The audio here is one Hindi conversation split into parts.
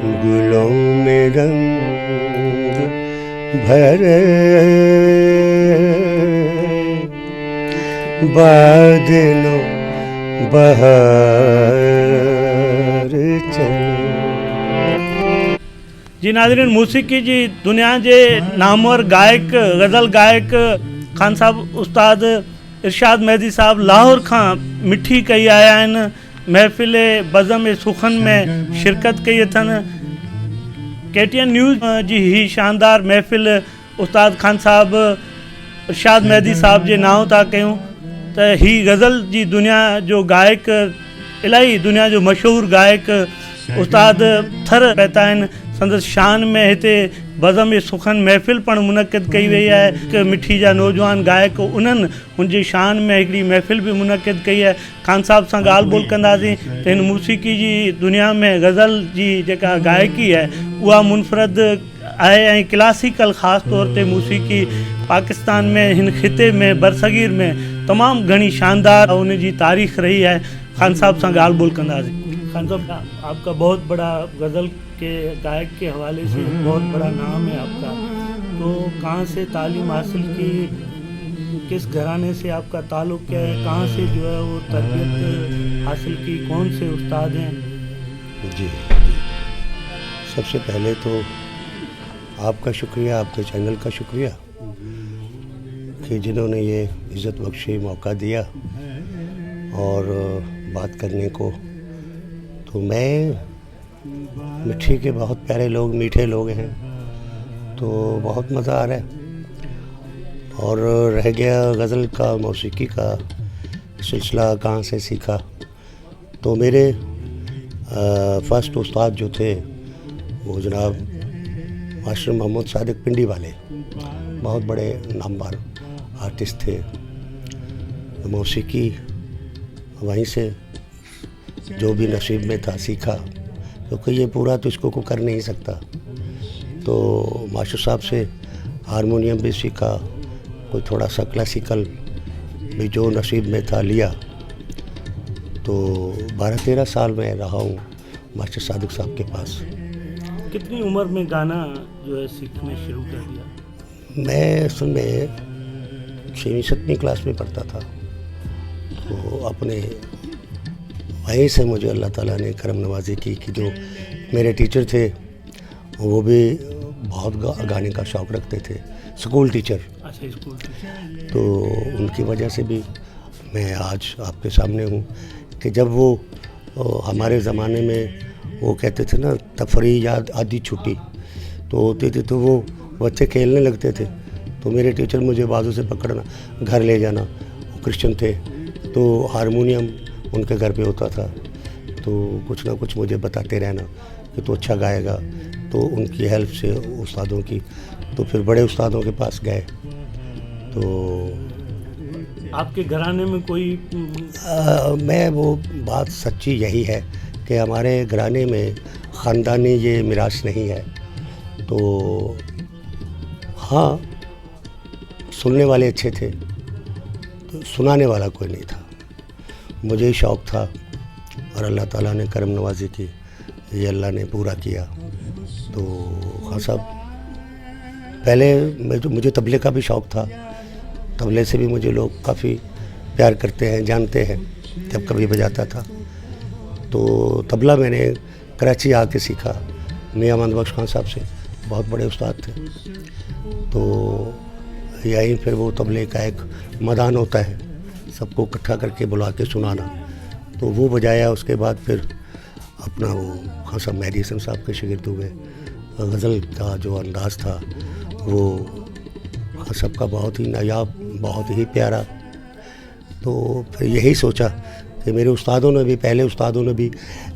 गुलों में रंग भरे, बादलों बहार चले। जी नाज़रीन, मौसीक़ी जी दुनिया के नामवर गायक गज़ल गायक खान साहब उस्ताद इरशाद मेहदी साहब लाहौर खां मिठी कई आया आहिनि। महफ़िल बज़म सुखन में शिरकत कई अथनि। KTN न्यूज़ जी ही शानदार महफ़िल उस्ताद खान साहब इरशाद मेहदी साहब के नाव था कयूं त ही गज़ल जी दुनिया जो गायक इलाही दुनिया जो मशहूर गायक उस्ताद थर पता आहिनि। संदसि शान में हिते बज़म सुखन महफ़िल पण मुनक़िद कई वई आहे कि मिठी जा नौजवान गायक उन्हनि हुनजी शान में हिकिड़ी महफ़िल भी मुनक़िद कई आहे। खान साहब सां ॻाल्हि ॿोल कंदासीं त हिन मौसीक़ी जी दुनिया में गज़ल जी जेका गायकी आहे उहा मुनफ़रद आहे ऐं क्लासिकल ख़ासि तौर ते मौसीक़ी पाकिस्तान में हिन ख़िते में बरसगीर में तमामु घणी शानदार उन जी तारीख़ रही है। खान साहब सां ॻाल्हि ॿोल कंदासीं। खान साहब, आपका बहुत बड़ा गज़ल के गायक के हवाले से बहुत बड़ा नाम है आपका, तो कहाँ से तालीम हासिल की, किस घराने से आपका ताल्लुक़ है, कहाँ से जो है वो तरबियत हासिल की, कौन से उस्ताद हैं? जी, सबसे पहले तो आपका शुक्रिया, आपके चैनल का शुक्रिया कि जिन्होंने ये इज़्ज़त बख्शी मौका दिया और बात करने को। तो मैं मिठी के बहुत प्यारे लोग, मीठे लोग हैं, तो बहुत मज़ा आ रहा है। और रह गया गज़ल का, मौसीक़ी का सिलसिला कहाँ से सीखा, तो मेरे फर्स्ट उस्ताद जो थे वो जनाब मास्टर मोहम्मद सादिक पिंडी वाले, बहुत बड़े नामवर आर्टिस्ट थे। मौसीक़ी वहीं से जो भी नसीब में था सीखा, क्योंकि ये पूरा तो इसको कर नहीं सकता। तो मास्टर साहब से हारमोनियम भी सीखा, कोई थोड़ा सा क्लासिकल भी जो नसीब में था लिया। तो 12-13 साल में रहा हूँ मास्टर सादिक साहब के पास। कितनी उम्र में गाना जो है सीखना शुरू कर दिया? मैं असल में 6वीं-7वीं क्लास में पढ़ता था, तो अपने वहीं से मुझे अल्लाह ताला ने करम नवाजी की कि जो मेरे टीचर थे वो भी बहुत गाने का शौक़ रखते थे, स्कूल टीचर। अच्छा, स्कूल टीचर। तो उनकी वजह से भी मैं आज आपके सामने हूँ कि जब वो हमारे ज़माने में वो कहते थे ना तफरी या आधी छुट्टी तो होती थी, तो वो बच्चे खेलने लगते थे, तो मेरे टीचर मुझे बाजू से पकड़ना, घर ले जाना। वो क्रिश्चियन थे, तो हारमोनियम उनके घर पे होता था, तो कुछ ना कुछ मुझे बताते रहना कि तू अच्छा गाएगा। तो उनकी हेल्प से उस्तादों की, तो फिर बड़े उस्तादों के पास गए। तो आपके घराने में कोई मैं वो बात सच्ची यही है कि हमारे घराने में ख़ानदानी ये मिरास नहीं है। तो हाँ, सुनने वाले अच्छे थे, तो सुनाने वाला कोई नहीं था। मुझे ही शौक़ था और अल्लाह ताला ने करम नवाजी की, ये अल्लाह ने पूरा किया। तो हाँ साहब, पहले मुझे तबले का भी शौक़ था, तबले से भी मुझे लोग काफ़ी प्यार करते हैं, जानते हैं, जब कभी बजाता था। तो तबला मैंने कराची आके सीखा मियां अहमद बख्श खान साहब से, बहुत बड़े उस्ताद थे। तो यहीं फिर वो तबले का एक मैदान होता है, सबको इकट्ठा करके बुला के सुनाना, तो वो बजाया। उसके बाद फिर अपना वो खान साहब मेहदी हसन साहब के शागिर्द हुए। गज़ल का जो अंदाज़ था वो खान साहब का बहुत ही नायाब, बहुत ही प्यारा। तो फिर यही सोचा कि मेरे उस्तादों ने भी, पहले उस्तादों ने भी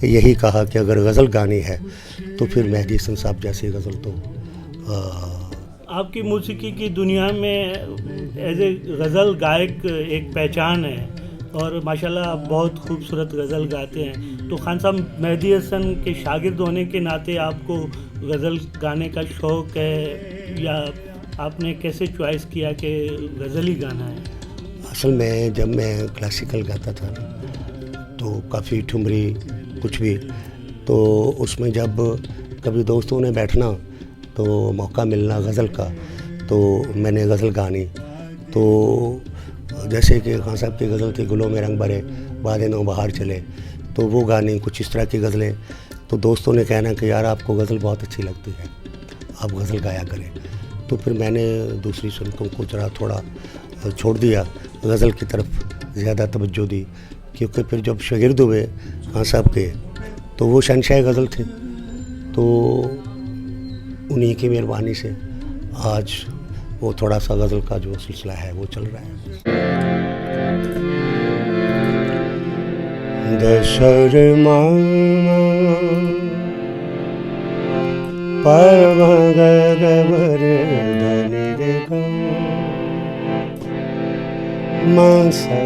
यही कहा कि अगर गज़ल गानी है तो फिर मेहदी हसन साहब जैसी गज़ल तो आपकी मौसीक़ी की दुनिया में एज ए गज़ल गायक एक पहचान है और माशाल्लाह आप बहुत खूबसूरत गज़ल गाते हैं। तो खान साहब मेहदी हसन के शागिर्द होने के नाते आपको गज़ल गाने का शौक़ है या आपने कैसे चॉइस किया कि गज़ल ही गाना है? असल में जब मैं क्लासिकल गाता था तो काफ़ी ठुमरी कुछ भी, तो उसमें जब कभी दोस्तों ने बैठना तो मौका मिलना गज़ल का, तो मैंने गज़ल गानी। तो जैसे कि खान साहब की गज़ल थी गुलों में रंग भरे बादे नौ बहार चले, तो वो गानी, कुछ इस तरह की गज़लें। तो दोस्तों ने कहना कि यार आपको गज़ल बहुत अच्छी लगती है, आप गज़ल गाया करें। तो फिर मैंने दूसरी सुनतों को जरा थोड़ा छोड़ दिया, गज़ल की तरफ ज़्यादा तवज्जो दी, क्योंकि फिर जब शागिर्द हुए खान साहब के तो वो शहंशाह गज़ल थे। तो उन्हीं की मेहरबानी से आज वो थोड़ा सा गज़ल का जो सिलसिला है वो चल रहा है। दशरमा परमगर धनि रे मासा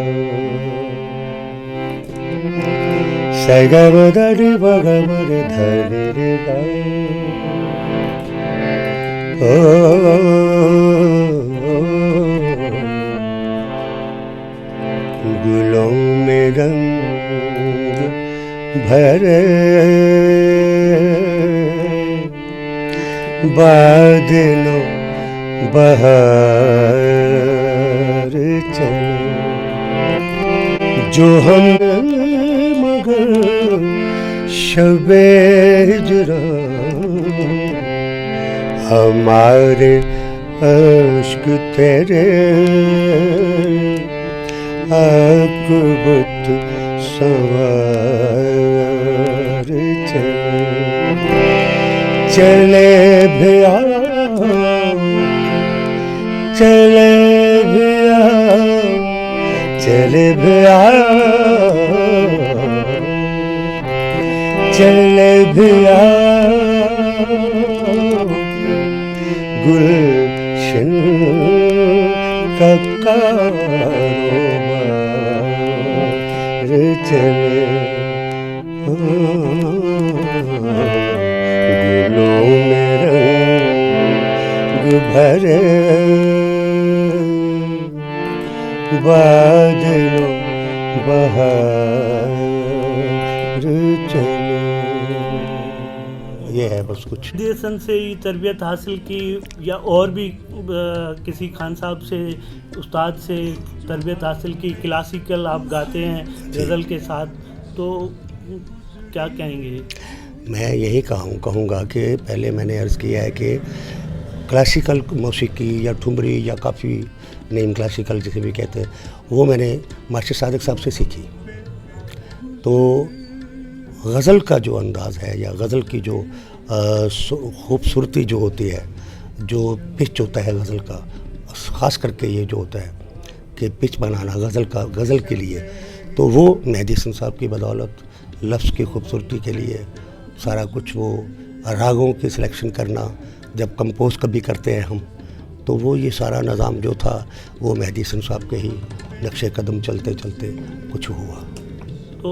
सगमदरि भगवर धनि रे गुलों में रंग भरे बादलों बहार चले, जो हम मगर शबे हिजरा हमारे अश्क तेरे आकबत सवार चले भैया चले भैया चले भैया चले भैया गुलशन का कारोबार चले, गुलों में रंग भरे बादलों बहार चले। ये है बस कुछ। देसन से ही तरबियत हासिल की या और भी किसी खान साहब से, उस्ताद से तरबियत हासिल की? क्लासिकल आप गाते हैं गज़ल के साथ, तो क्या कहेंगे? मैं यही कहूँगा कि पहले मैंने अर्ज़ किया है कि क्लासिकल मौसीकी या ठुमरी या काफ़ी नेम क्लासिकल जिसे भी कहते हैं, वो मैंने मास्टर सादिक साहब से सीखी। तो गज़ल का जो अंदाज़ है या गज़ल की जो खूबसूरती जो होती है, जो पिच होता है गज़ल का, ख़ास करके ये जो होता है कि पिच बनाना गज़ल के लिए, तो वो मेहदी हसन साहब की बदौलत, लफ्ज़ की खूबसूरती के लिए सारा कुछ, वो रागों की सिलेक्शन करना, जब कंपोज कभी करते हैं हम, तो वो ये सारा निज़ाम जो था वो मेहदी हसन साहब के ही नक्शे कदम चलते चलते कुछ हुआ। तो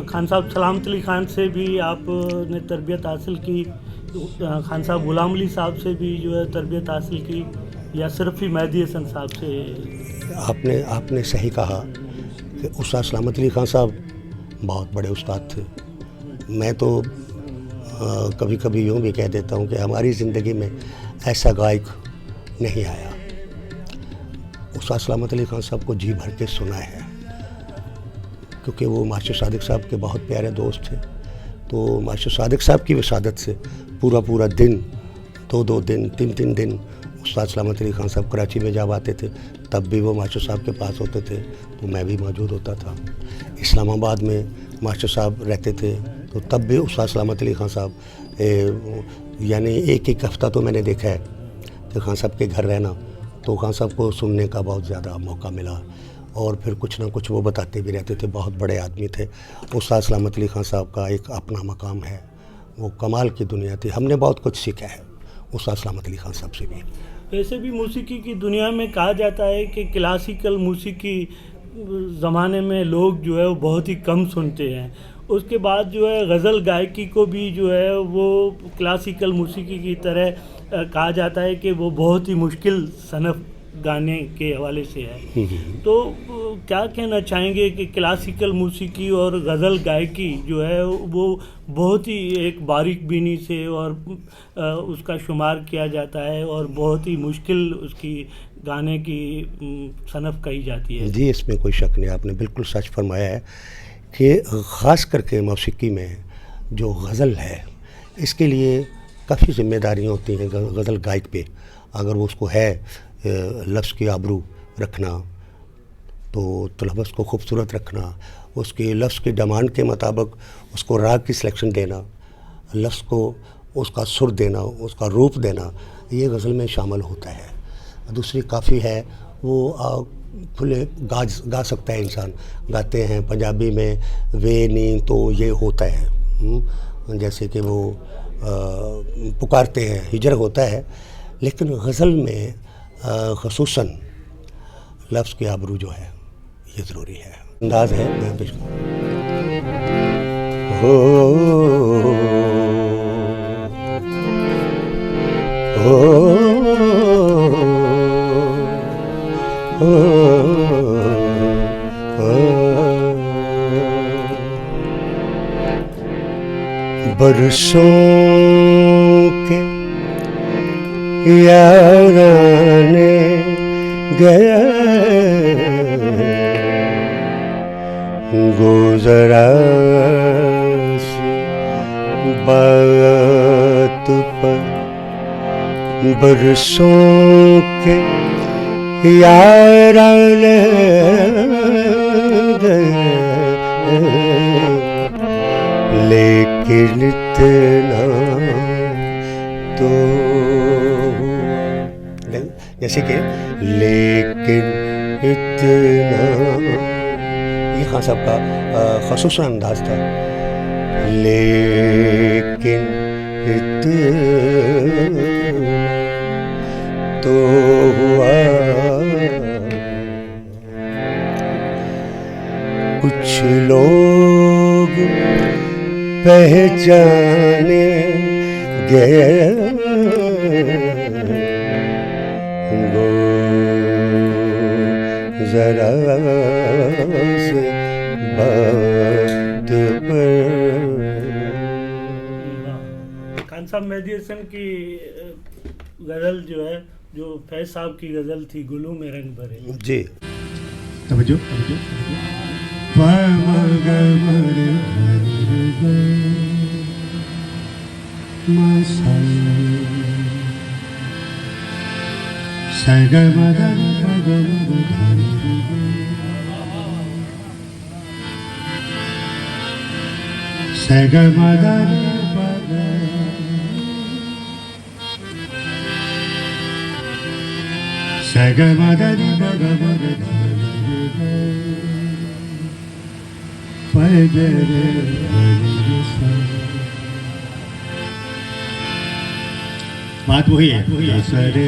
खान साहब सलामत अली खान से भी आपने तरबियत हासिल की, खान साहब गुलाम अली साहब से भी जो है तरबियत हासिल की, या सिर्फ ही मेहदी हसन साहब से? आपने सही कहा कि उस्ताद सलामत अली खान साहब बहुत बड़े उस्ताद थे। मैं तो कभी कभी यूँ भी कह देता हूँ कि हमारी ज़िंदगी में ऐसा गायक नहीं आया। उस्ताद सलामत अली खान साहब को जी भर के सुना है, क्योंकि वो मास्टर सादिक साहब के बहुत प्यारे दोस्त थे। तो मास्टर सादिक साहब की वसादत से पूरा दिन, 2 दिन, 3 दिन उस्ताद सलामत अली खान साहब कराची में जब आते थे तब भी वो मास्टर साहब के पास होते थे, तो मैं भी मौजूद होता था। इस्लामाबाद में मास्टर साहब रहते थे तो तब भी उस्ताद सलामत अली खान साहब, यानी एक हफ़्ता तो मैंने देखा है कि खान साहब के घर रहना, तो खान साहब को सुनने का बहुत ज़्यादा मौका मिला, और फिर कुछ ना कुछ वो बताते भी रहते थे। बहुत बड़े आदमी थे। उस्ताद सलामत अली खान साहब का एक अपना मकाम है, वो कमाल की दुनिया थी। हमने बहुत कुछ सीखा है उस्ताद सलामत अली खान साहब से भी। वैसे भी मौसीकी की दुनिया में कहा जाता है कि क्लासिकल मौसीकी ज़माने में लोग जो है वो बहुत ही कम सुनते हैं, उसके बाद जो है गज़ल गायकी को भी जो है वो क्लासिकल मौसीकी की तरह कहा जाता है कि वो बहुत ही मुश्किल सनफ़ गाने के हवाले से है। तो क्या कहना चाहेंगे कि क्लासिकल मौसीकी और गज़ल गायकी जो है वो बहुत ही एक बारीक बीनी से और उसका शुमार किया जाता है और बहुत ही मुश्किल उसकी गाने की सनफ़ कही जाती है। जी, इसमें कोई शक नहीं, आपने बिल्कुल सच फरमाया है कि ख़ास करके मौसीकी में जो गज़ल है इसके लिए काफ़ी जिम्मेदारियाँ होती हैं गज़ल गायक पे। अगर वो उसको है लफ्ज़ की आबरू रखना, तो लफ्ज़ को खूबसूरत रखना, उसके लफ्ज़ की डिमांड के मुताबिक उसको राग की सिलेक्शन देना, लफ्ज़ को उसका सुर देना, उसका रूप देना, ये गज़ल में शामिल होता है। दूसरी काफ़ी है वो खुले गा सकता है इंसान, गाते हैं पंजाबी में वे नी तो ये होता है, जैसे कि वो पुकारते हैं, हिजर होता है। लेकिन गज़ल में ख़ुसूसन लफ्ज़ की आबरू जो है ये ज़रूरी है। अंदाज़ है मैं पेश बरसों के याराने गया गुज़रा बात पर, बरसों के याराने गया लेकिन इतना तो जैसे कि लेकिन इतना, ये खान साहब का ख़ुसूसन अंदाज था। लेकिन इतना तो हुआ, कुछ लोग पहचाने गए जरा से बात पर। खान साहब मेहदी हसन की गज़ल जो है, जो फैज़ साहब की गज़ल थी गुलों में रंग भरे। जी समझो बात वही है सरे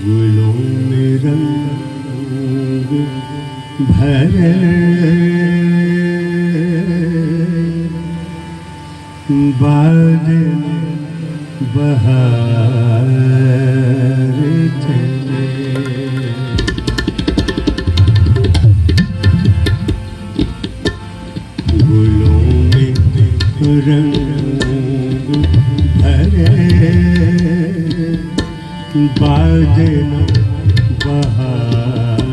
गुलों में रंग भरे बादल बहार चले, गुलों में रंग भरे बादल बहार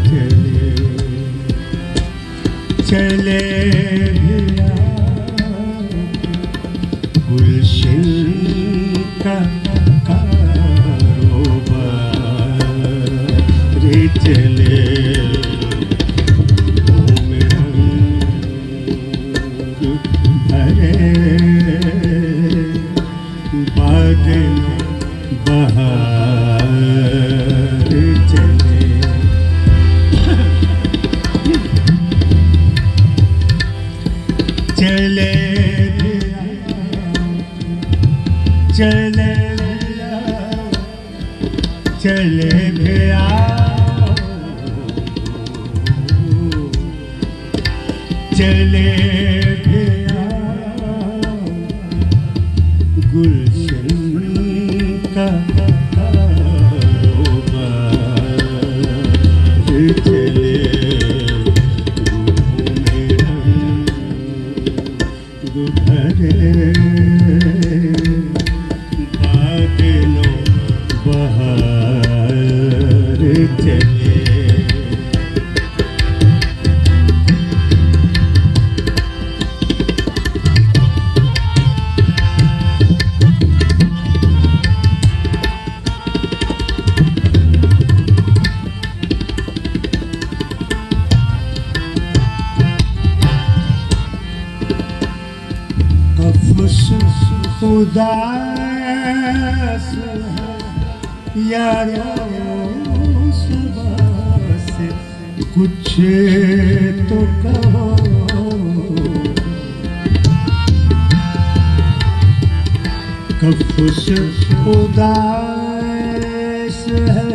चले, चले गुलशन का कारोबार चले, गुलों में रंग चले चले चले भैया चले भैया गुलशन का चले गुहरे बादलों बहार चले उदास यारों सुबह से कुछ तो कहो कफुस उदास है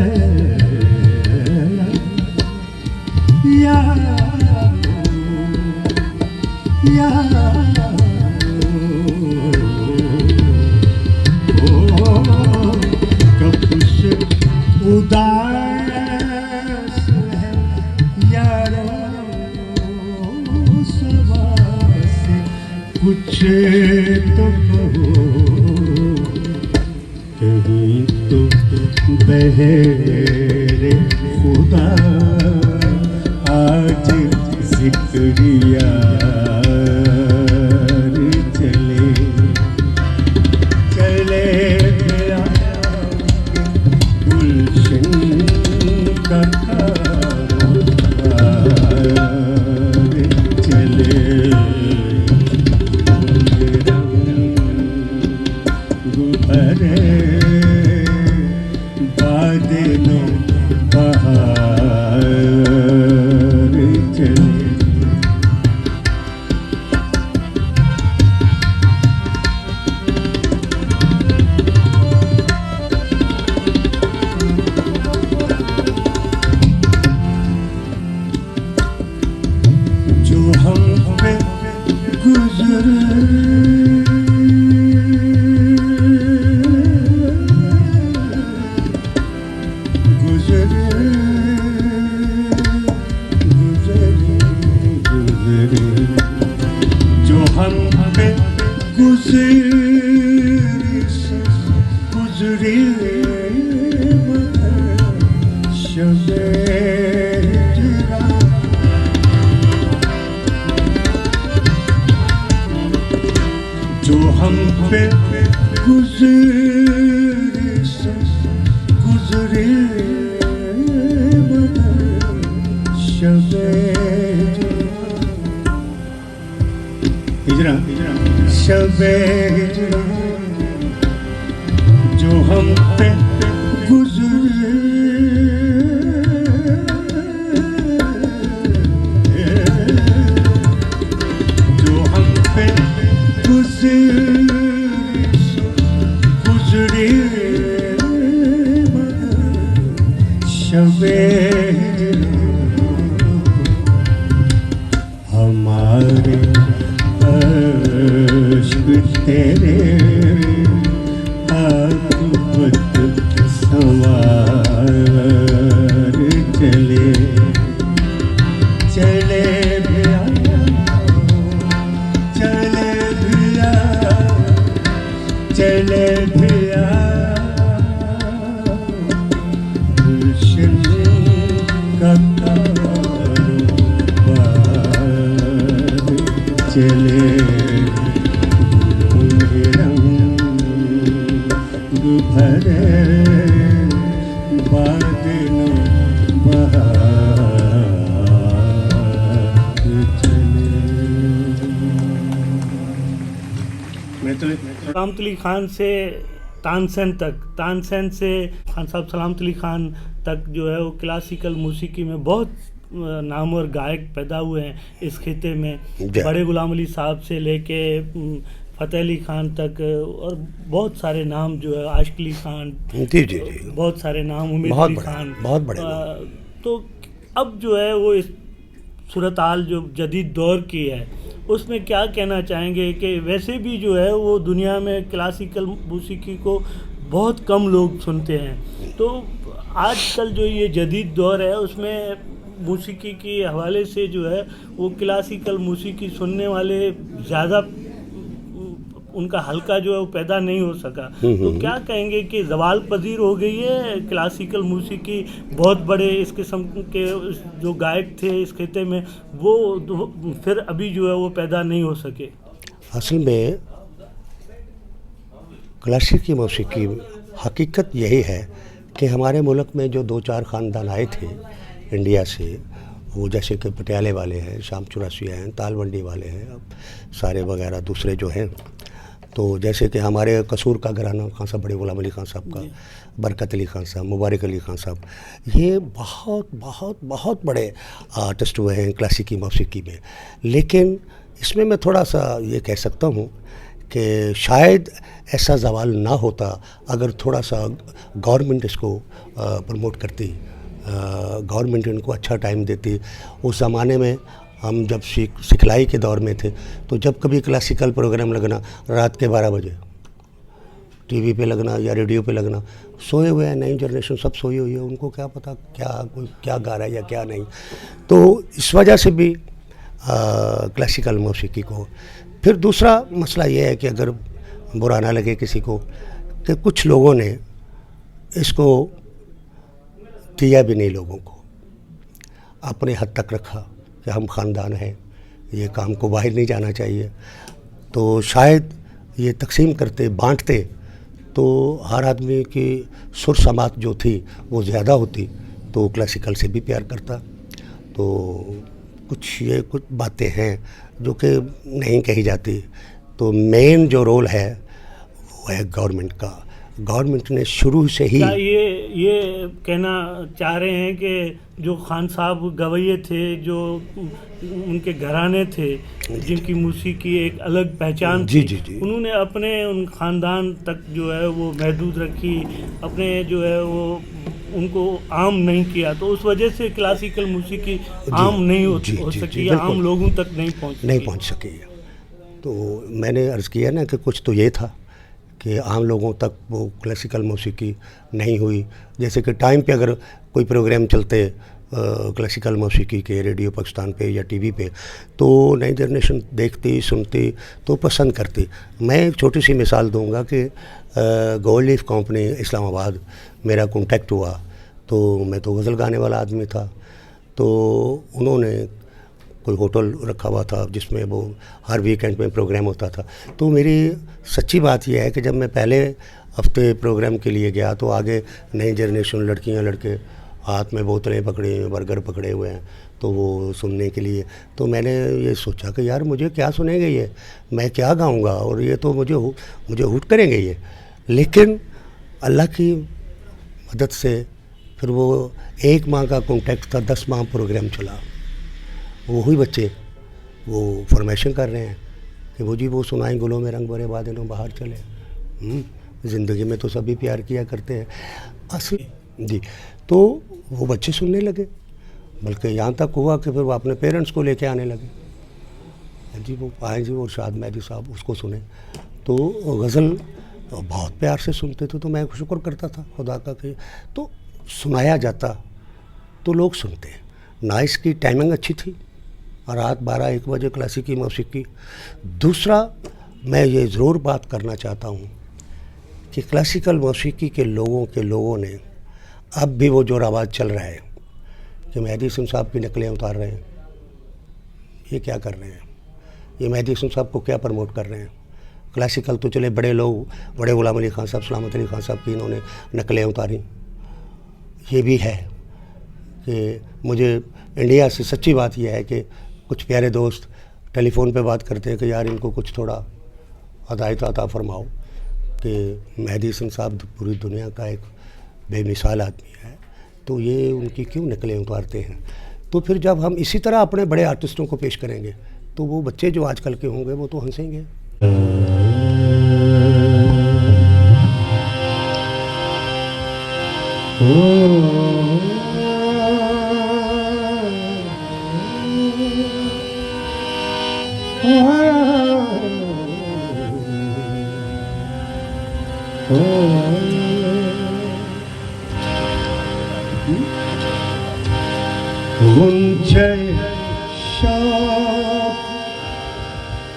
उदास है यारों सुबह से कुछ तो कहो कहीं तो बहरे खुदा आज जिक्रिया चले चले बादलों बहार चले जो हम पे गुजरे गुजरे शबे जो हम पे गुजरे शबे हिजरा शबे जो हम पे गुजरे जो हम पे गुजरे शबे हमारे तेरे आकुबत सवार चले चले भैया चले भैया चले भैया गुलशन का कारोबार चले भरे बादलों बहार चले। सलामत अली खान से तानसेन तक, तानसेन से खान साहब सलामत अली खान तक जो है वो क्लासिकल मौसीकी में बहुत नामवर गायक पैदा हुए हैं इस खिते में, जी। बड़े गुलाम अली साहब से लेके फ़तेह अली खान तक, और बहुत सारे नाम जो है, आशिक अली खान, जी जी जी, बहुत सारे नाम, उमेद बहुत अली बड़े, खान, बहुत बड़े नाम। तो अब जो है वो इस सूरत-हाल जो जदीद दौर की है उसमें क्या कहना चाहेंगे कि वैसे भी जो है वो दुनिया में क्लासिकल मौसीकी को बहुत कम लोग सुनते हैं, तो आजकल जो ये जदीद दौर है उसमें मौसीकी के हवाले से जो है वो क्लासिकल मौसीकी सुनने वाले ज़्यादा उनका हल्का जो है वो पैदा नहीं हो सका, तो क्या कहेंगे कि ज़वाल पजीर हो गई है क्लासिकल मौसीकी? बहुत बड़े इस किस्म के जो गायक थे इस खिते में वो फिर अभी जो है वो पैदा नहीं हो सके। असल में क्लासिकी मौसीकी हकीकत यही है कि हमारे मुल्क में जो 2-4 ख़ानदान आए थे इंडिया से, वो जैसे कि पटियाले वाले हैं, शाम चौरासिया हैं, तालवंडी वाले हैं, अब सारे वगैरह दूसरे जो हैं, तो जैसे कि हमारे कसूर का घराना खान साहब, बड़े गुलाम अली खान साहब का, बरकत अली खान साहब, मुबारक अली खान साहब, ये बहुत बहुत बहुत बड़े आर्टिस्ट हुए हैं क्लासिकी मौसीकी में। लेकिन इसमें मैं थोड़ा सा ये कह सकता हूँ कि शायद ऐसा ज़वाल ना होता अगर थोड़ा सा गवर्नमेंट इसको प्रमोट करती, गवर्नमेंट इनको अच्छा टाइम देती। उस ज़माने में हम जब सिखलाई के दौर में थे तो जब कभी क्लासिकल प्रोग्राम लगना रात के 12 बजे टीवी पे लगना या रेडियो पे लगना, सोए हुए हैं, नई जनरेशन सब सोई हुई है, उनको क्या पता कोई क्या गा रहा है या क्या नहीं। तो इस वजह से भी क्लासिकल मौसीकी को। फिर दूसरा मसला ये है कि अगर बुरा ना लगे किसी को कि कुछ लोगों ने इसको दिया भी नहीं, लोगों को अपने हद तक रखा कि हम ख़ानदान हैं, ये काम को बाहर नहीं जाना चाहिए। तो शायद ये तकसीम करते, बांटते तो हर आदमी की सुर समात जो थी वो ज़्यादा होती, तो क्लासिकल से भी प्यार करता। तो कुछ बातें हैं जो कि नहीं कही जाती। तो मेन जो रोल है वो है गवर्नमेंट का। गवर्नमेंट ने शुरू से ही क्या ये कहना चाह रहे हैं कि जो खान साहब गवैये थे, जो उनके घराने थे, जिनकी मौसीकी एक अलग पहचान थी, जी। उन्होंने अपने उन ख़ानदान तक जो है वो महदूद रखी, अपने जो है वो उनको आम नहीं किया, तो उस वजह से क्लासिकल मौसीकी आम नहीं हो सकी, आम लोगों तक नहीं पहुंच सकी। तो मैंने अर्ज़ किया ना कि कुछ तो ये था कि आम लोगों तक वो क्लासिकल मौसीकी नहीं हुई। जैसे कि टाइम पे अगर कोई प्रोग्राम चलते क्लासिकल मौसीकी के रेडियो पाकिस्तान पे या टीवी पे, तो नई जनरेशन देखती, सुनती, तो पसंद करती। मैं एक छोटी सी मिसाल दूंगा कि गोल्ड लीफ कंपनी इस्लामाबाद मेरा कॉन्टैक्ट हुआ, तो मैं तो गज़ल गाने वाला आदमी था, तो उन्होंने कोई होटल रखा हुआ था जिसमें वो हर वीकेंड में प्रोग्राम होता था। तो मेरी सच्ची बात यह है कि जब मैं पहले हफ्ते प्रोग्राम के लिए गया तो आगे नई जनरेशन लड़कियां लड़के हाथ में बोतलें पकड़े हुए, बर्गर पकड़े हुए हैं, तो वो सुनने के लिए। तो मैंने ये सोचा कि यार मुझे क्या सुनेंगे ये, मैं क्या गाऊंगा, और ये तो मुझे हुट करेंगे ये। लेकिन अल्लाह की मदद से फिर वो 1 माह का कॉन्टैक्ट था, 10 माह प्रोग्राम चला। वही बच्चे वो फरमाइशें कर रहे हैं कि वो जी वो सुनाएं गुलों में रंग भरे बादलों बाहर चले। ज़िंदगी में तो सभी प्यार किया करते हैं असली जी। तो वो बच्चे सुनने लगे, बल्कि यहाँ तक हुआ कि फिर वो अपने पेरेंट्स को लेके आने लगे। जी वो आए जी और शाद मेहदी साहब उसको सुने, तो गज़ल बहुत प्यार से सुनते थे। तो मैं शुक्र करता था खुदा का कि तो सुनाया जाता तो लोग सुनते हैं ना। इसकी टाइमिंग अच्छी थी, रात 12-1 बजे क्लासिकी मौसीकी। दूसरा मैं ये ज़रूर बात करना चाहता हूँ कि क्लासिकल मौसीकी के लोगों ने अब भी वो जो रवाज चल रहा है कि मेहदी हसन साहब की नकलें उतार रहे हैं, ये क्या कर रहे हैं? ये मेहदी हसन साहब को क्या प्रमोट कर रहे हैं? क्लासिकल तो चले बड़े लोग, बड़े गुलाम अली खान साहब, सलामत अली खान साहब की इन्होंने नकलें उतारी। ये भी है कि मुझे इंडिया से सच्ची बात यह है कि कुछ प्यारे दोस्त टेलीफोन पे बात करते हैं कि यार इनको कुछ थोड़ा हदायत अता फरमाओ कि मेहदी हसन साहब पूरी दुनिया का एक बेमिसाल आदमी है, तो ये उनकी क्यों नकलें उतारते हैं? तो फिर जब हम इसी तरह अपने बड़े आर्टिस्टों को पेश करेंगे तो वो बच्चे जो आजकल के होंगे वो तो हंसेंगे।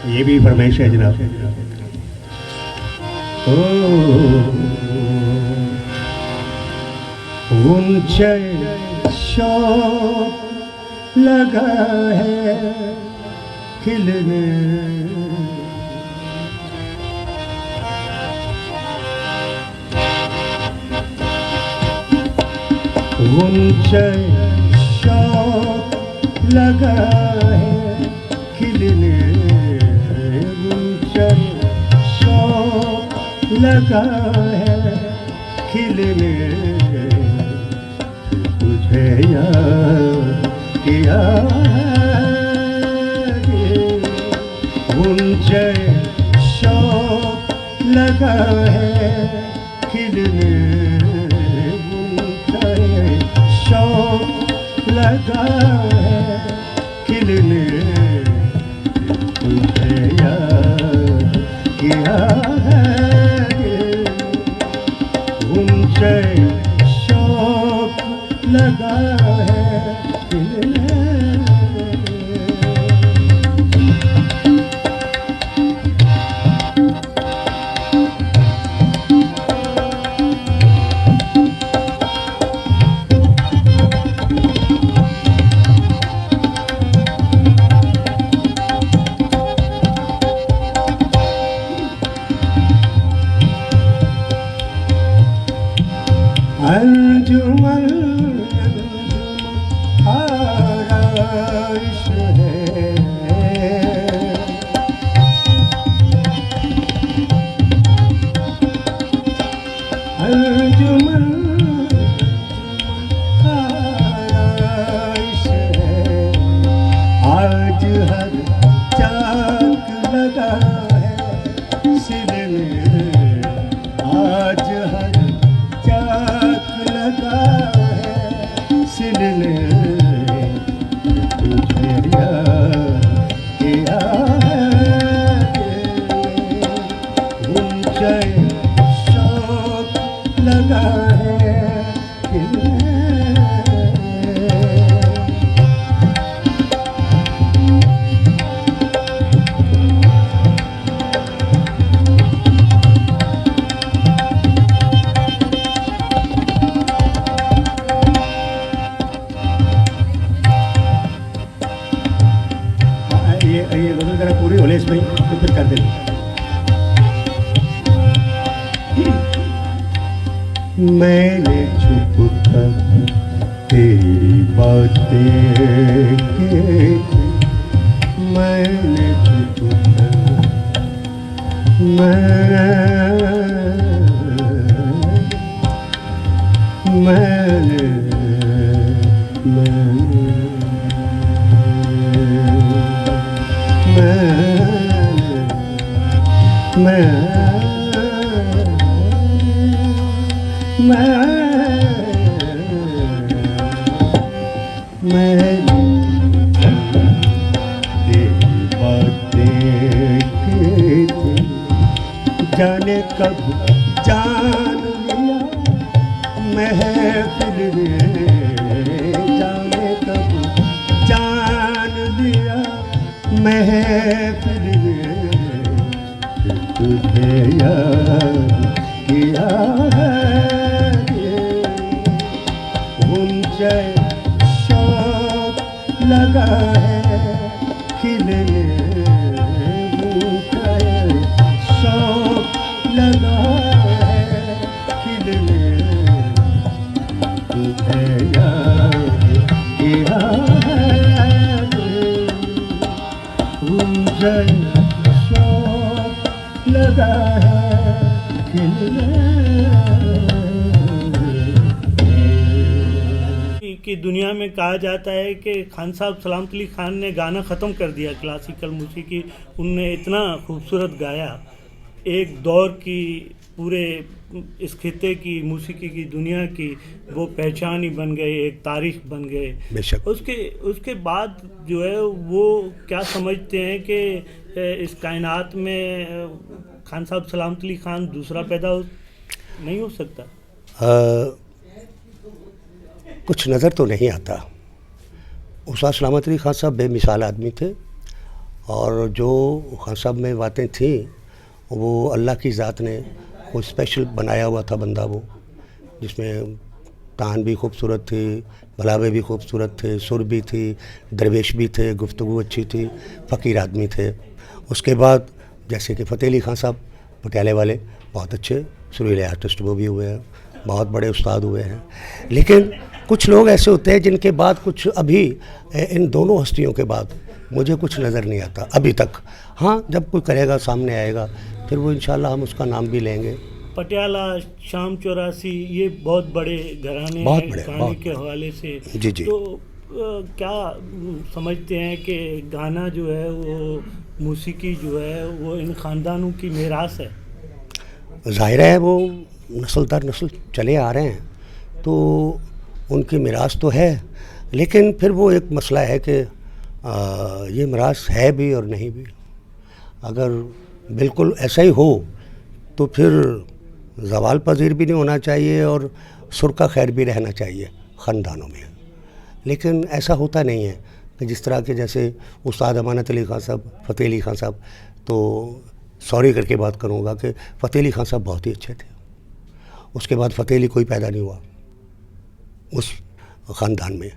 ये भी फरमाइश है जनाब। ऊंचे शौक लगा है खिलने, ऊंचे शौक लगा है खिलने, ऊंचे शौक लगा है खिलने, तुझे याद किया है, ऊंचे शौक लगा है खिलने, ऊंचे शौक लगा है खिलने, तुझे याद किया है, ऊंचे शौक लगा है खिलने। अंजुमन आराइश है, अंजुमन आराइश है, आज हर चाक लगा है सिलने, आज हर लगा है सिलने, तुझे याद किया है, ऊंचे शौक लगा है खिलने। ये गजल जरा पूरी होले इसमें तो फिर कर देंगे। मैंने छुप कर तेरी बातें की, मैंने छुप कर जाने कब जान लिया महफिल ने, जाने कब जान लिया महफिल ने, तुझे याद किया है, ऊंचे शौक लगा है खिलने, लगा है खिलने, तुझे याद किया है, ऊंचे शौक लगा है खिलने। कि दुनिया में कहा जाता है कि खान साहब सलामत अली खान ने गाना ख़त्म कर दिया क्लासिकल मौसीकी। उनने इतना खूबसूरत गाया, एक दौर की, पूरे इस खित्ते की मौसीकी की दुनिया की वो पहचान ही बन गए, एक तारीख बन गए। बेशक। उसके बाद जो है वो क्या समझते हैं कि इस कायनात में खान साहब सलामत अली खान दूसरा नहीं हो सकता? कुछ नज़र तो नहीं आता। उस्ताद सलामत अली खान साहब बेमिसाल आदमी थे, और जो खान साहब में बातें थी वो अल्लाह की ज़ात ने कोई स्पेशल बनाया हुआ था बंदा वो, जिसमें तान भी खूबसूरत थी, भलावे भी खूबसूरत थे, सुर भी थी, दरवेश भी थे, गुफ्तगू अच्छी थी, फ़कीर आदमी थे। उसके बाद जैसे कि फ़तेह अली खान साहब पटियाले वाले, बहुत अच्छे सुरीले आर्टिस्ट वो भी हुए हैं, बहुत बड़े उस्ताद हुए हैं। लेकिन कुछ लोग ऐसे होते हैं जिनके बाद कुछ अभी इन दोनों हस्तियों के बाद मुझे कुछ नज़र नहीं आता अभी तक। हाँ, जब कोई करेगा सामने आएगा फिर वो इंशाल्लाह हम उसका नाम भी लेंगे। पटियाला, शाम 84 ये बहुत बड़े घराने हैं गाने के हवाले से। जी जी। तो क्या समझते हैं कि गाना जो है वो मौसीकी जो है वो इन ख़ानदानों की मीरास है? ज़ाहिर है वो नस्ल दर नस्ल चले आ रहे हैं तो उनकी मीरास तो है, लेकिन फिर वो एक मसला है कि ये मीरास है भी और नहीं भी। अगर बिल्कुल ऐसा ही हो तो फिर ज़वाल पजीर भी नहीं होना चाहिए और सुर का खैर भी रहना चाहिए ख़ानदानों में। लेकिन ऐसा होता नहीं है कि जिस तरह के जैसे उस्ताद अमानत अली खान साहब, फ़तेह अली खान साहब, तो सॉरी करके बात करूँगा कि फ़तेह अली खान साहब बहुत ही अच्छे थे। उसके बाद फ़तेह अली कोई पैदा नहीं हुआ उस ख़ानदान में।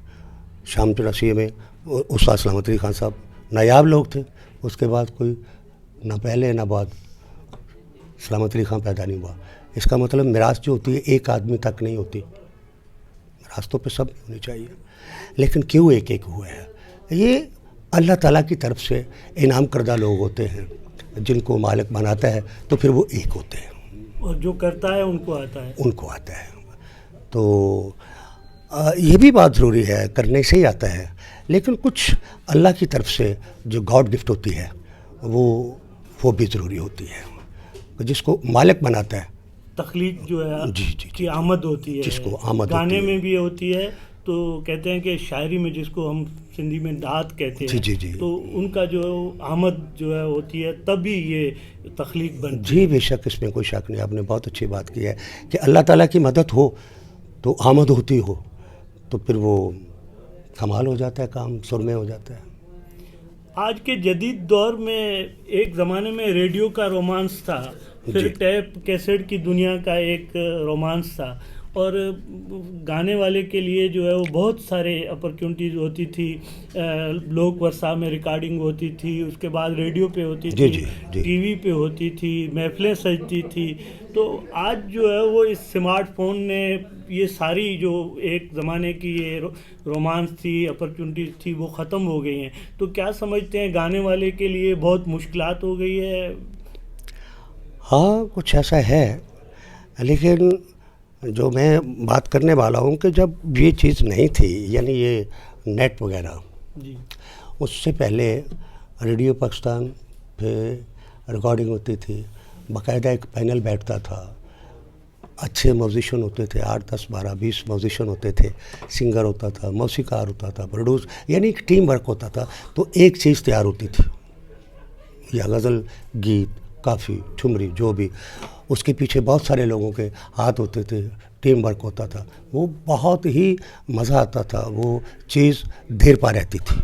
शाम 84 में उस्ताद सलामत अली खान साहब नायाब लोग थे, उसके बाद कोई ना पहले ना बाद सलामत अली खान पैदा नहीं हुआ। इसका मतलब मिरास जो होती है एक आदमी तक नहीं होती, मिरास तो पे सब होनी चाहिए। लेकिन क्यों एक एक हुआ है? ये अल्लाह ताला की तरफ से इनाम करदा लोग होते हैं, जिनको मालिक बनाता है तो फिर वो एक होते हैं, और जो करता है उनको आता है। तो ये भी बात ज़रूरी है, करने से ही आता है। लेकिन कुछ अल्लाह की तरफ से जो गॉड गिफ्ट होती है वो भी ज़रूरी होती है, जिसको मालिक बनाता है। तख्लीक जो है जी जी की आमद होती है, जिसको आमद गाने में भी होती है। तो कहते हैं कि शायरी में जिसको हम सिंधी में दात कहते हैं, जी जी, तो उनका जो आमद जो है होती है तभी ये तख्लीक बनती है। जी बेशक, इसमें कोई शक नहीं। आपने बहुत अच्छी बात की है कि अल्लाह ताला की मदद हो तो आमद होती हो तो फिर वो कमाल हो जाता है, काम सुर में हो जाता है। आज के जदीद दौर में एक ज़माने में रेडियो का रोमांस था, फिर टैप कैसेट की दुनिया का एक रोमांस था, और गाने वाले के लिए जो है वो बहुत सारे अपॉर्चुनिटीज़ होती थी। लोक वर्षा में रिकॉर्डिंग होती थी, उसके बाद रेडियो पे होती थी, टीवी पे होती थी, महफिलें सजती थी। तो आज जो है वो इस स्मार्टफोन ने ये सारी जो एक ज़माने की ये रोमांस थी, अपॉर्चुनिटीज़ थी, वो ख़त्म हो गई हैं। तो क्या समझते हैं गाने वाले के लिए बहुत मुश्किलात हो गई है? हाँ, कुछ ऐसा है, लेकिन जो मैं बात करने वाला हूँ कि जब ये चीज़ नहीं थी, यानी ये नेट वगैरह, उससे पहले रेडियो पाकिस्तान पे रिकॉर्डिंग होती थी, बाकायदा एक पैनल बैठता था, अच्छे म्यूजिशियन होते थे, 8, 10, 12, 20 म्यूजिशियन होते थे, सिंगर होता था, मौसीकार होता था, प्रोड्यूस, यानी एक टीम वर्क होता था। तो एक चीज़ तैयार होती थी, या गज़ल, गीत, काफ़ी, ठुमरी, जो भी, उसके पीछे बहुत सारे लोगों के हाथ होते थे, टीम वर्क होता था, वो बहुत ही मज़ा आता था, वो चीज़ देर पा रहती थी।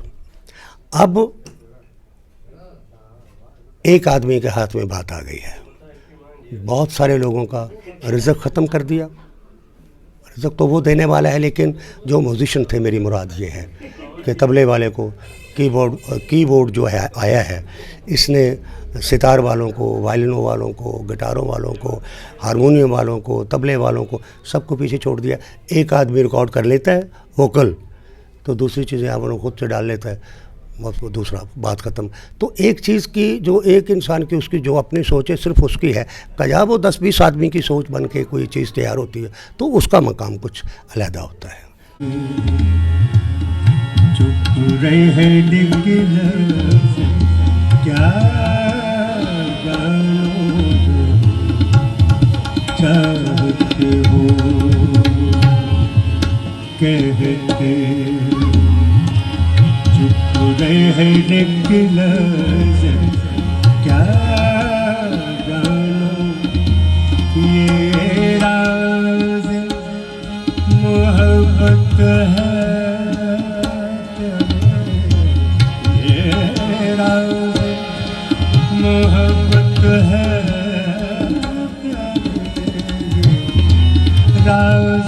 अब एक आदमी के हाथ में बात आ गई है, बहुत सारे लोगों का रिज़्क ख़त्म कर दिया। रिज़्क तो वो देने वाला है, लेकिन जो म्यूजिशियन थे, मेरी मुराद ये है कि तबले वाले को कीबोर्ड जो है आया है, इसने सितार वालों को, वायलिनों वालों को, गिटारों वालों को, हारमोनियम वालों को, तबले वालों को, सबको पीछे छोड़ दिया। एक आदमी रिकॉर्ड कर लेता है वोकल, तो दूसरी चीज़ें आप लोग खुद से डाल लेता है, वो दूसरा बात ख़त्म। तो एक चीज़ की, जो एक इंसान की उसकी जो अपनी सोच है सिर्फ उसकी है, कया वो 10-20 आदमी की सोच बन के कोई चीज़ तैयार होती है तो उसका मकाम कुछ अलहदा होता है। चुप रहे लेकिन क्या जानो चाहते हो कहते चुप रहे लेकिन क्या जानो ये राज मोहब्बत है मोहब्बत है राज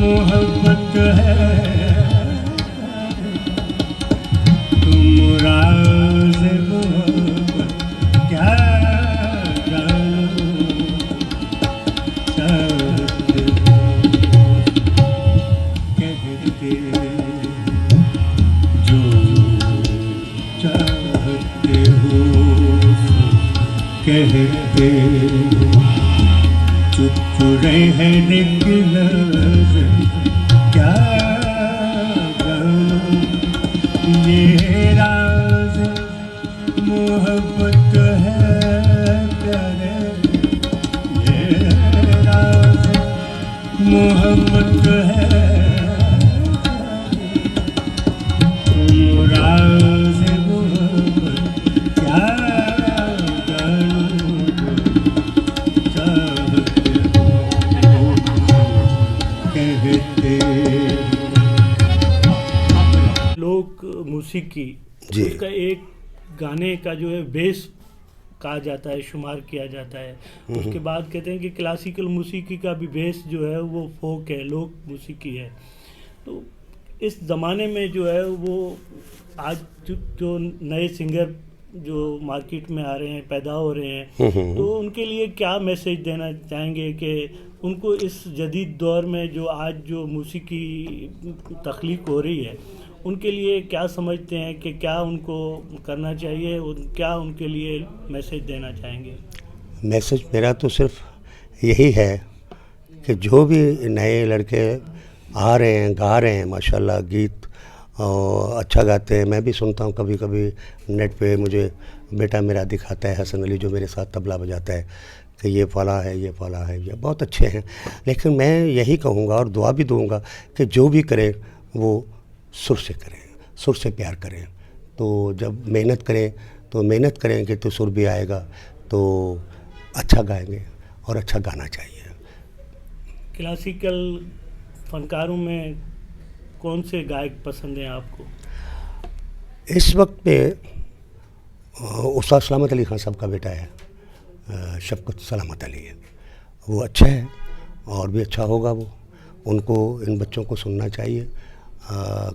मोहब्बत है तुम राज मोहब्बत क्या जानो चाहते कहते जो चाहते हो कहते चुप रहे लेकिन क्या जानो ये राज मोहब्बत है प्यारे ये राज मोहब्बत है तुम राज मोहब्बत क्या लोक मौसीकी जी। उसका एक गाने का जो है बेस कहा जाता है, शुमार किया जाता है। उसके बाद कहते हैं कि क्लासिकल मौसीकी का भी बेस जो है वो फोक है, लोक मौसीकी है। तो इस ज़माने में जो है वो आज जो नए सिंगर जो मार्केट में आ रहे हैं, पैदा हो रहे हैं, तो उनके लिए क्या मैसेज देना चाहेंगे कि उनको इस जदीद दौर में जो आज जो मौसीकी तख्लीक हो रही है उनके लिए क्या समझते हैं कि क्या उनको करना चाहिए और क्या उनके लिए मैसेज देना चाहेंगे? मैसेज मेरा तो सिर्फ यही है कि जो भी नए लड़के आ रहे हैं, गा रहे हैं, माशाल्लाह गीत और अच्छा गाते हैं। मैं भी सुनता हूँ कभी कभी नेट पे, मुझे बेटा मेरा दिखाता है, हसन अली जो मेरे साथ तबला बजाता है, कि ये फला है, ये फला है, ये बहुत अच्छे हैं। लेकिन मैं यही कहूँगा और दुआ भी दूँगा कि जो भी करें वो सुर से करें, सुर से प्यार करें। तो जब मेहनत करें तो मेहनत करेंगे तो सुर भी आएगा, तो अच्छा गाएंगे और अच्छा गाना चाहिए। क्लासिकल फनकारों में कौन से गायक पसंद हैं आपको? इस वक्त पे उस्ताद सलामत अली खान साहब का बेटा है, शफकत सलामत अली है, वो अच्छा है और भी अच्छा होगा वो। उनको, इन बच्चों को सुनना चाहिए,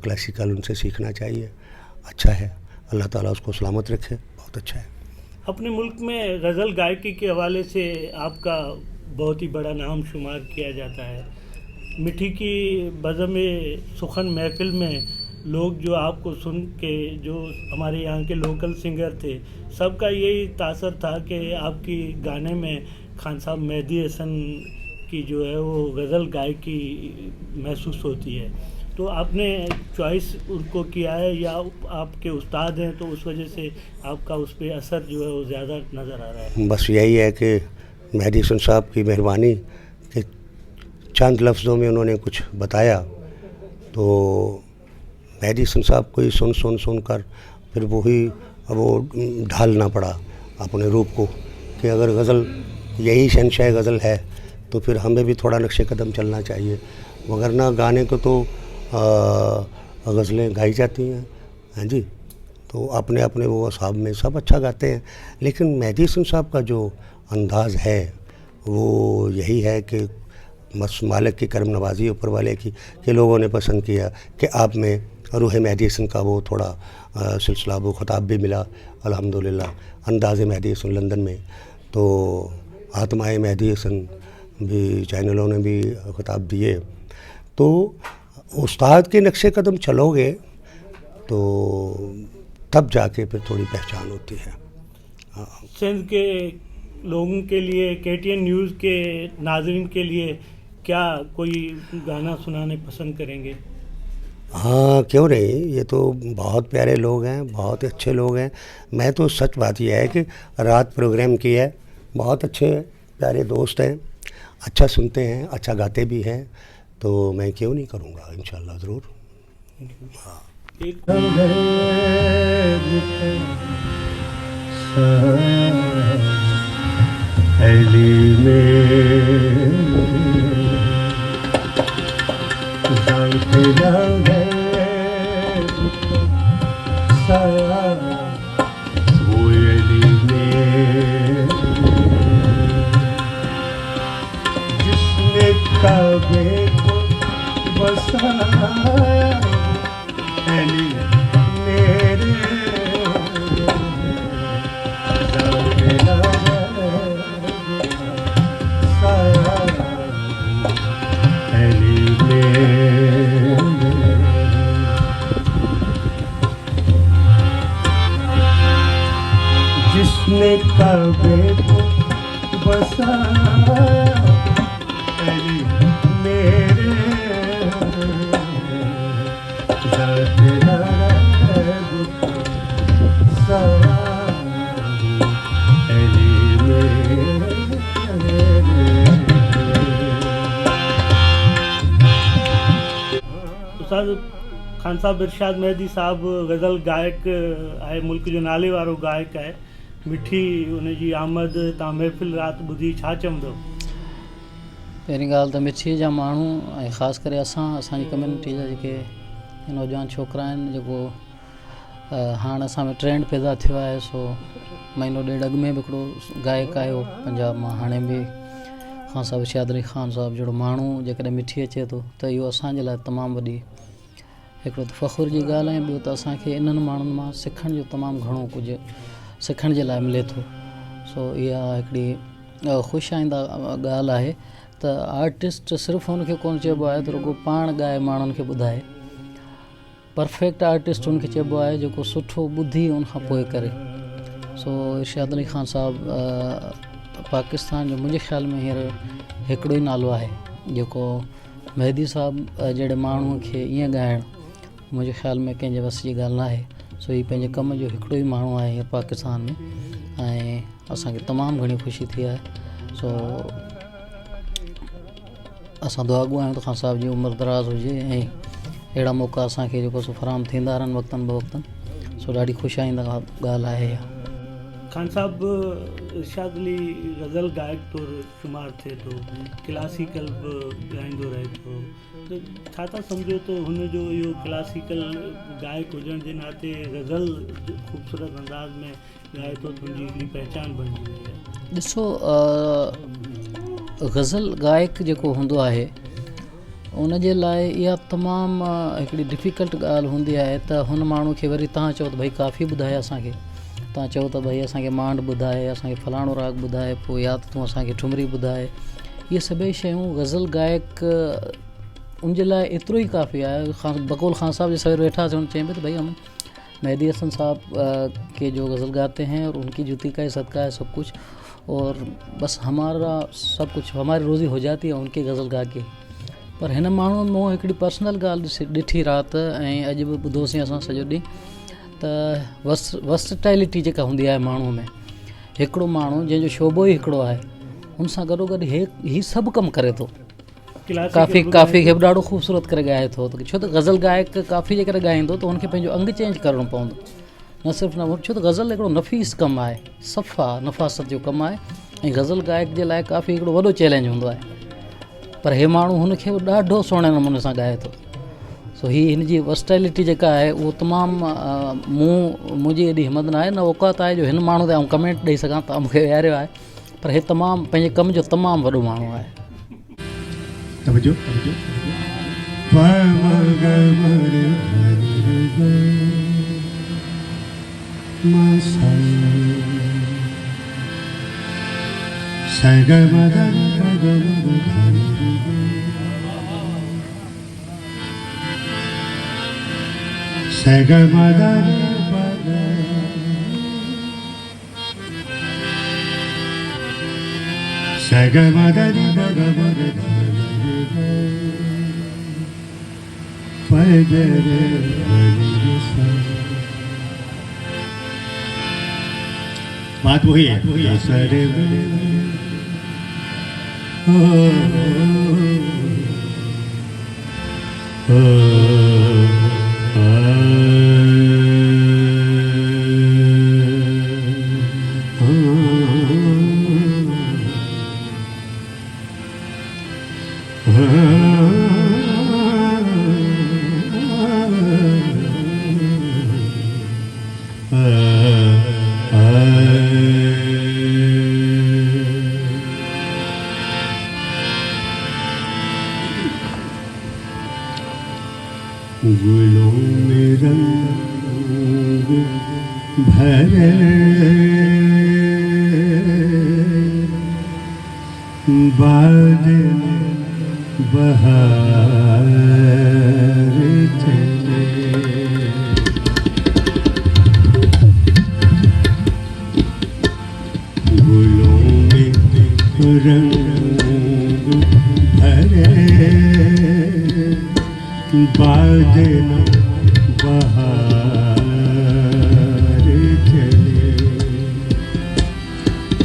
क्लासिकल उनसे सीखना चाहिए। अच्छा है, अल्लाह ताला उसको सलामत रखे, बहुत अच्छा है। अपने मुल्क में गज़ल गायकी के हवाले से आपका बहुत ही बड़ा नाम शुमार किया जाता है। मिठी की बज़म सुखन महफिल में लोग जो आपको सुन के, जो हमारे यहाँ के लोकल सिंगर थे, सबका यही तासर था कि आपकी गाने में खान साहब मेहदी हसन की जो है वो गज़ल गायकी महसूस होती है। तो आपने चॉइस उनको किया है या आपके उस्ताद हैं तो उस वजह से आपका उस पर असर जो है वो ज़्यादा नज़र आ रहा है? बस यही है कि मेहदी हसन साहब की मेहरबानी कि चंद लफ्ज़ों में उन्होंने कुछ बताया, तो मेहदी हसन साहब को ही सुन कर फिर वो ढालना पड़ा अपने रूप को कि अगर गज़ल यही शहंशाह गज़ल है तो फिर हमें भी थोड़ा नक्शे कदम चलना चाहिए। वगरना गाने को तो गज़लें गाई जाती हैं, हाँ जी, तो अपने अपने वो असाब में सब अच्छा गाते हैं। लेकिन मेहदी हसन साहब का जो अंदाज़ है वो यही है कि बस मालिक की करम नवाजी ऊपर वाले की कि लोगों ने पसंद किया कि आप में रूह मेहदी हसन का वो थोड़ा सिलसिला, वो ख़िताब भी मिला अल्हम्दुलिल्लाह। अंदाज़ मेहदी हसन लंदन में, तो आत्माए मेहदी हसन भी चैनलों ने भी ख़िताब दिए। तो उस्ताद के नक्शे कदम चलोगे तो तब जाके फिर थोड़ी पहचान होती है। सिंध के लोगों के लिए, KTN न्यूज़ के नाज़रीन के लिए क्या कोई गाना सुनाने पसंद करेंगे? हाँ, क्यों नहीं, ये तो बहुत प्यारे लोग हैं, बहुत अच्छे लोग हैं। मैं तो सच बात यह है कि रात प्रोग्राम की है, बहुत अच्छे प्यारे दोस्त हैं, अच्छा सुनते हैं, अच्छा गाते भी हैं, तो मैं क्यों नहीं करूँगा, इंशाल्लाह ज़रूर। जिसने काबे को बसाया अली मेरे अली मेरे जिसने काबे को बसाया अली मेरे उस्ताद खान साहब इरशाद मेहदी साहब गज़ल गायक आहे, मुल्क जो नाले वारो गायक आहे। मिठी उनजी आमद तव्हां महफ़िल राति ॿुधी छा चवंदो? पहिरीं ॻाल्हि त मिठीअ जा माण्हू ऐं ख़ासि करे असांजी कम्यूनिटी जा जेके नौजवान छोकिरा आहिनि, जेको हाणे असां में ट्रेंड पैदा थियो आहे, सो महीनो ॾेढ अॻु में बि हिकिड़ो गायक आयो पंजाब मां, हाणे बि ख़ान साहब इरशाद अली ख़ान साहब जहिड़ो माण्हू जेकॾहिं मिठी अचे थो त इहो असांजे लाइ तमामु वॾी हिकिड़ो त फ़ख़ुर जी ॻाल्हि, ऐं ॿियो त असांखे इन्हनि माण्हुनि मां सिखण जो तमामु घणो कुझु सिखण जे लाइ मिले थो। सो इहा हिकिड़ी ख़ुशि आईंदा ॻाल्हि आहे त आर्टिस्ट सिर्फ़ु हुनखे कोन चइबो आहे त रुॻो पाण ॻाए माण्हुनि खे ॿुधाए, परफेक्ट आर्टिस्ट हुनखे चइबो आहे जेको सुठो ॿुधी उनखां पोइ करे। सो इरशाद अली ख़ान साहब पाकिस्तान जो मुंहिंजे ख़्याल में हींअर हिकिड़ो ई नालो आहे जेको मेहदी साहब जहिड़े माण्हूअ खे ईअं ॻाइणु मुंहिंजे ख़्याल में कंहिंजे वस जी ॻाल्हि न आहे। सो हीअ पंहिंजे कम जो हिकिड़ो ई माण्हू आहे हींअर पाकिस्तान में, ऐं असांखे तमामु घणी ख़ुशी थी आहे। सो असां दुआगू आहियूं त ख़ान साहब जी उमिरि दराज़ हुजे ऐं अहिड़ा मौक़ा असांखे जेको सो फराहम थींदा रहनि वक़्तनि बवक़्तनि। सो ॾाढी ख़ुशि आईंदा ॻाल्हि आहे इहा। खान साहब इरशाद अली गज़ल गायक तौर शुमार थिए थो, क्लासिकल बि ॻाईंदो रहे थो, त छा था सम्झो त हुनजो इहो क्लासिकल गायक हुजण जे नाते गज़ल ख़ूबसूरत अंदाज़ में ॻाए थो, तुंहिंजी हिकिड़ी पहचान बणिजी वई आहे? ॾिसो, गज़ल गायक जेको हूंदो आहे उन जे लाइ इहा तमामु हिकिड़ी डिफ़िकल्ट ॻाल्हि हूंदी आहे त हुन माण्हू खे वरी तव्हां चओ त भई काफ़ी ॿुधाए असांखे, तव्हां चओ त भई असांखे मांड ॿुधाए, असांखे फलाणो राग ॿुधाए, पोइ या त तूं असांखे ठुमरी ॿुधाए। इहे सभई शयूं गज़ल गायक उन जे लाइ एतिरो ई काफ़ी आहे। बकौल ख़ान साहब जे सवेर वेठासीं, उन चएं पिए त भई हम मेहदी हसन साहब के जो गज़ल गाते हैं और उनकी जुती का ही सदका है सब कुछ, और बस हमारा सब कुछ, हमारी रोज़ी हो जाती है उनके गज़ल गा के। पर हिन माण्हू मूं हिकिड़ी पर्सनल ॻाल्हि ॾिठी राति, ऐं अॼु बि ॿुधोसीं असां सॼो ॾींहुं, त वर्सटाइलिटी जेका हूंदी आहे माण्हूअ में, हिकिड़ो माण्हू जंहिंजो शोबो ई हिकिड़ो आहे, हुन सां गॾोगॾु हीउ सभु कमु करे थो, काफ़ी खे बि ॾाढो ख़ूबसूरत करे ॻाए थो। छो त गज़ल गायक काफ़ी जेकॾहिं ॻाईंदो त हुनखे पंहिंजो अंग चेंज करिणो पवंदो, न सिर्फ़ु न, छो त गज़ल हिकिड़ो नफ़ीस कमु आहे, सफ़ा नफ़ासत जो कमु आहे, ऐं गज़ल गायक जे लाइ काफ़ी हिकिड़ो वॾो चैलेंज हूंदो आहे। पर हे माण्हू हुनखे ॾाढो सुहिणे नमूने सां ॻाए थो। सो हीअ हिन जी वर्सटाइलिटी जेका आहे उहो तमामु मुंहिंजी एॾी हिमत न आहे, न औकात आहे जो हिन माण्हू ते आउं कमेंट ॾेई सघां, तव्हां मूंखे विहारियो आहे, पर हे तमामु पंहिंजे कम जो तमामु वॾो माण्हू आहे। तवज्जो फजर अली सा। बात वही है सर गुलों में रंग भरे बादल बहार चले। गुलों में रंग भरे बादल बहार चले।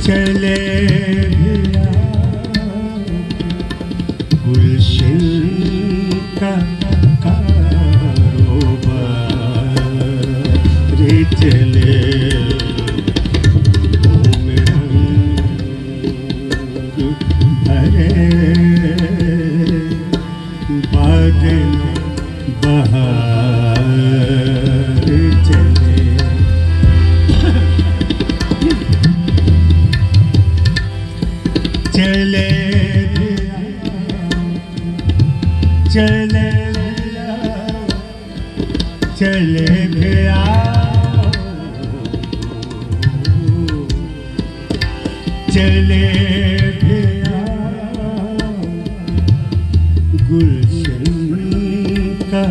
चले गुलशन का कारोबार चले। भरे बादल बहार चले। चले चले चले भैया चले भैया गुलशन का